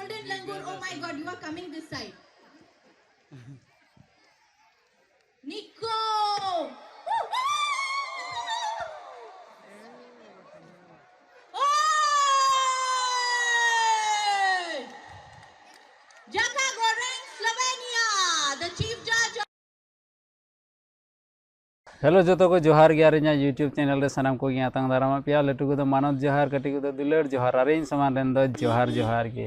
golden langur. Oh my God, you are coming this side. Nico! Jaka Goreng, Slovenia, the chief judge. Hello जो को जोहार गे आरिया YouTube channel रे सनाम को गिया तंग दारामा पिया लटू को मानव जोहार कटी को दुलड़ जोहार आरिन समान रेन दो जोहार जोहार गे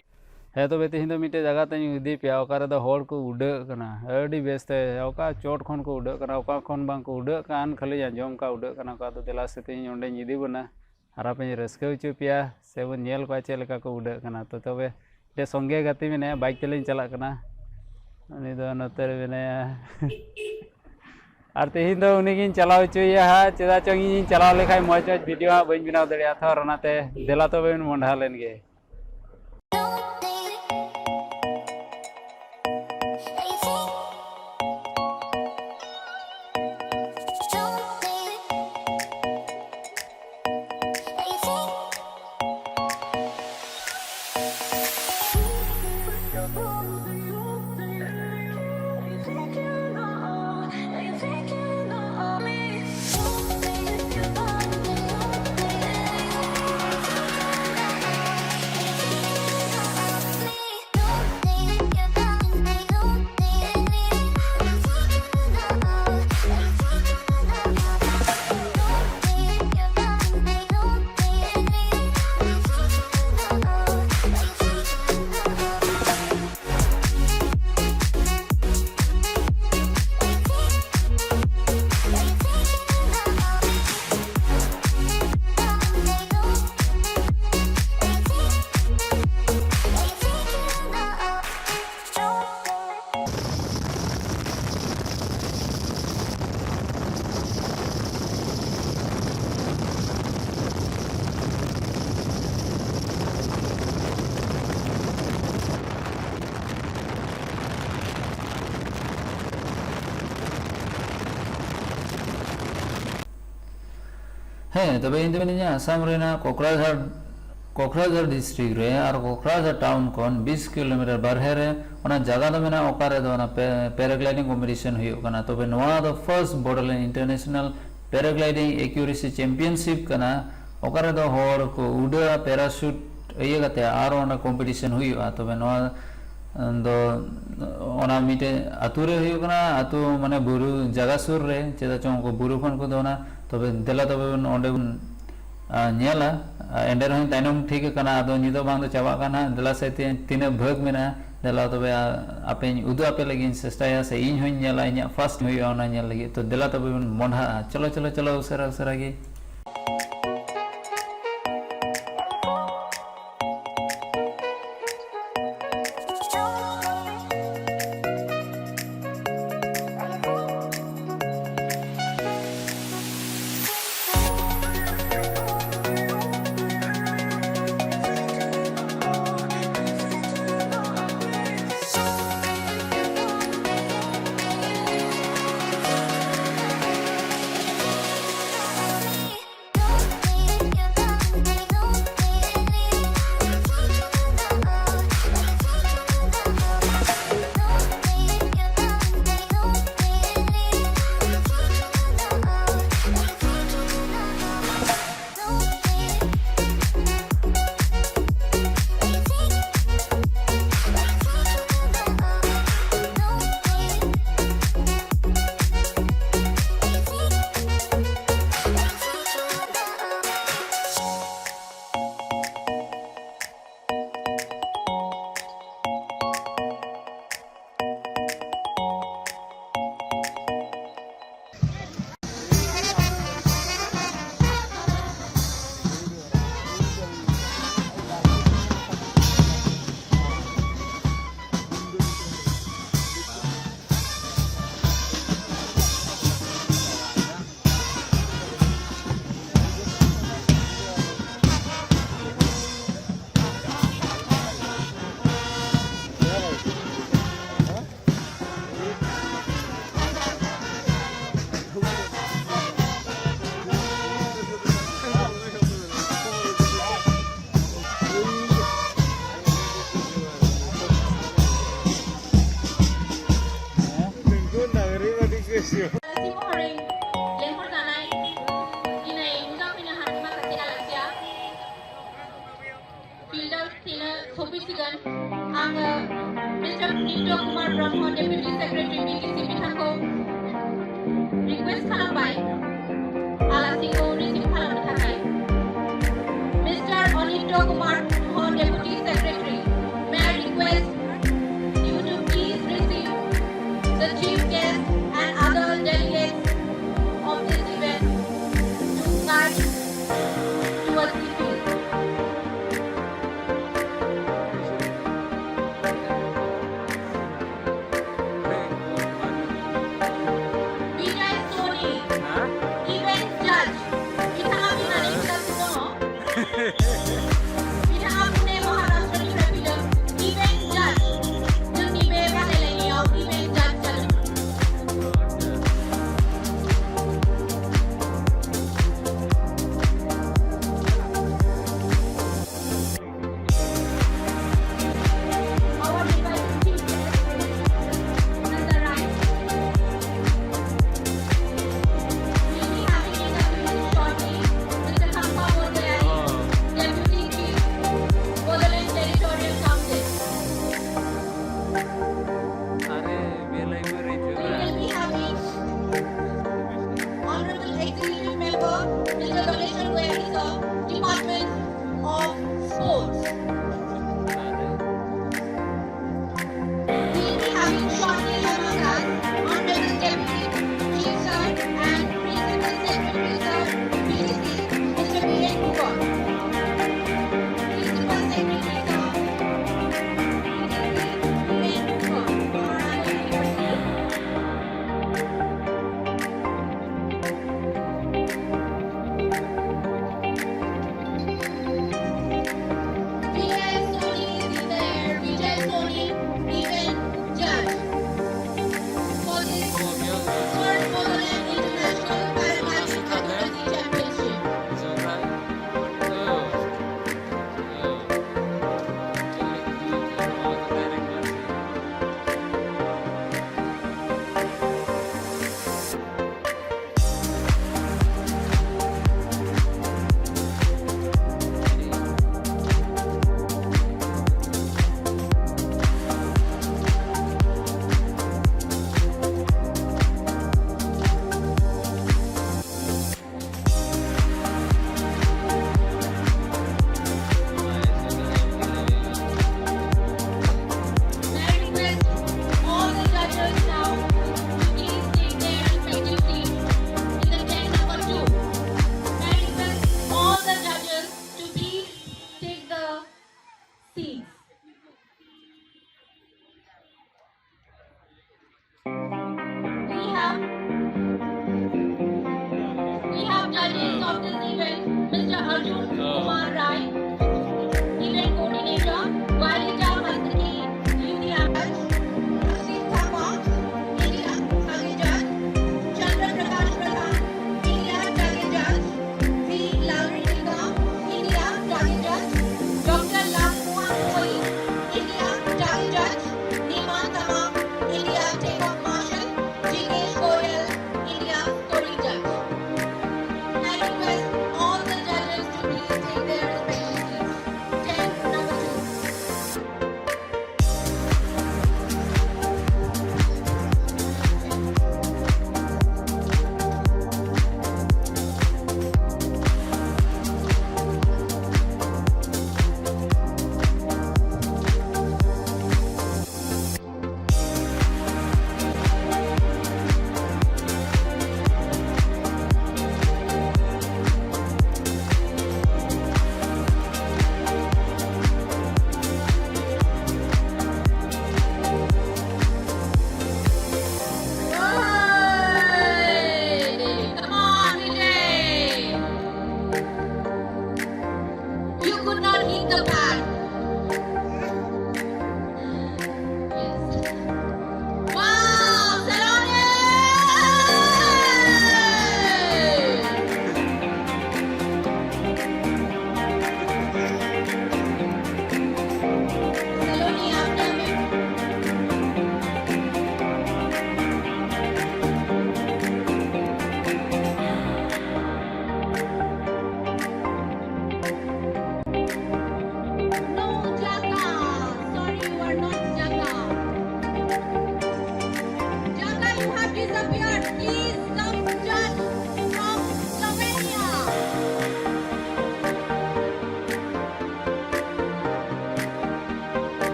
है तो बेते हिंदो मिटे जगह तनी उदी पिया ओकारे दो होड़ को उड़ कना अडी बेस्ते ओका चोट खन को उड़ कना ओका खन बांग को उड़ कान खाली आंजम का उड़ कना का तो दिला से तिन ओंडे निदी बना हारा पे रस्के उचु पिया सेवन नेल को चे लेका को उड़ कना तो तबे ते संगे गति में बाइक चलिन चला कना उनी दो नतर में और तेहिन दो उनी चलाव चुया चेदा चंगी चलाव लेखाय मज मज वीडियो बन बनाव दड़िया था और नाते देला तो बन मंडा लेन गे ᱦᱮᱸ ᱛᱚᱵᱮ ᱤᱧ ᱫᱚ ᱢᱤᱱᱟᱹᱧᱟ ᱟᱥᱟᱢ ᱨᱮᱱᱟᱜ ᱠᱚᱠᱨᱟᱡᱷᱟᱨ ᱰᱤᱥᱴᱨᱤᱠᱴ ᱨᱮ ᱟᱨ ᱠᱚᱠᱨᱟᱡᱷᱟर ᱴᱟᱣᱩᱱ ᱠᱷᱚᱱ 20 ᱠᱤᱞᱳᱢᱤᱴᱟᱨ ᱵᱟᱨᱦᱮ ᱨᱮ ᱚᱱᱟ ᱡᱟᱭᱜᱟ ᱫᱚ ᱢᱮᱱᱟᱜᱼᱟ ᱚᱠᱟᱨᱮ ᱫᱚ ᱚᱱᱟ ᱯᱮᱨᱟᱜᱞᱟᱭᱰᱤᱝ ᱠᱚᱢᱯᱤᱴᱤᱥᱚᱱ ᱦᱩᱭᱩᱜ ᱠᱟᱱᱟ ᱛᱚᱵᱮ ᱱᱚᱣᱟ ᱫᱚ ᱯᱷᱟᱨᱥᱴ ᱵᱚᱰᱳᱞᱮᱱᱰ ᱤᱱᱴᱟᱨᱱᱮᱥᱱᱟᱞ ᱯᱮᱨᱟᱜᱞᱟᱭᱰᱤᱝ ᱮᱠᱩᱨᱮᱥᱤ ᱪᱟᱢᱯᱤᱭᱚᱱᱥᱤᱯ ᱠᱟᱱᱟ ᱚᱠᱟᱨᱮ ᱫᱚ ᱦᱚᱲ ᱠᱚ ᱩᱰᱟᱹᱣᱟ ᱯᱮᱨᱟᱥᱩᱴ ᱤᱭᱟᱹ ᱠᱟᱛᱮ ᱟᱨ ᱚᱱᱟ ᱠᱚᱢᱯᱤᱴᱤᱥᱚᱱ ᱦᱩᱭᱩᱜᱼᱟ ᱛᱚᱵᱮ ᱱᱚᱣᱟ ᱫᱚ ᱚᱱᱟ ᱢᱤᱴᱮ ᱟᱛᱩ ᱨᱮ ᱦᱩᱭᱩᱜ ᱠᱟᱱᱟ ᱟᱛᱩ ᱢᱟᱱᱮ ᱵᱩᱨᱩ ᱡᱟᱭᱜᱟ ᱥᱩᱨ ᱨᱮ ᱪᱮᱫᱟ ᱪᱚᱝ ᱠᱚ ᱵᱩᱨᱩ ᱠᱷᱚᱱ ᱠᱚ ᱫᱚᱱᱟ तबे देला तबे ओंडे नेला एंडे रही ताइनम ठीक करना अदो निदो बांग दो चाबा काना देला से तीने भाग मेना देला तबे आपे उदु आपे लगी चेष्टाया से इन होई नेला इnya फर्स्ट हुई ओना नेल लगी तो देला तबे मोंढा चलो चलो चलो उसरा उसरा गे सफैसिगोन आङो मिस्टार नित्य Kumar Brahma deputy secretary BTC बिथांखौ रिक्वेस्ट खालामबाय आलासिखौ रिसिभ खालामनो थाखाय मिस्टार अनित्य Kumar Brahma deputy secretary may I request you to please receive the chief guest and other delegates of this event to guide towards the field. Vijay Soni, event judge. Bitanga binani kita suno. Bitanga Pune Maharashtra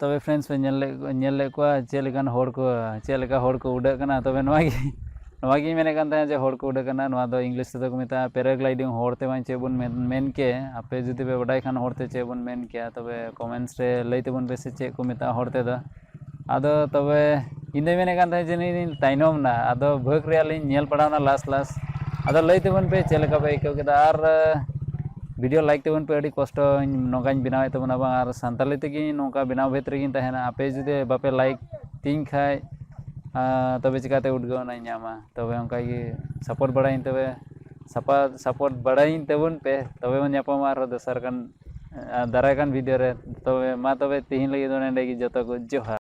तबे friends पे nyel ले को चे लेकन होड़ को चे लेका होड़ को उड़ा कना तबे नवागी मेने कान ताहे जे होड़ को उड़ा कना नवा दो इंग्लिश ते को मेता पैराग्लाइडिंग होड़ते बान चे बुन मेन के आपे जुदी पे बडाई खान होड़ते चे बुन मेन के तबे कमेंट्स रे लइते बुन बेसे चे को मेता होड़ते दा आदो तबे इने मेने कान ताहे जे नि ताइनोम ना आदो भग रे लिन nyel पड़ावना लास्ट आदो लइते बुन पे चे लेका पे इको केदा आर वीडियो लाइक तेबन पे अड़ी कष्ट नोकाñ बनावे तबना बांग आर सानताली तेगी नोका बनाव भेतरेगिन तहेना आपे जुदे बापे लाइक तीन खाय तबे चिकाते उद्गाव ना ᱧᱟᱢᱟ तबे ओंका गी सपोर्ट बड़ाइन तबे सपोर्ट बड़ाइन तेबन पे तबे बन ᱧᱟᱯᱟᱢᱟ आर दसर कान दाराय कान वीडियो रे तबे मा तबे तिहिन लगी दो नेंडे गी जतो को जोहार।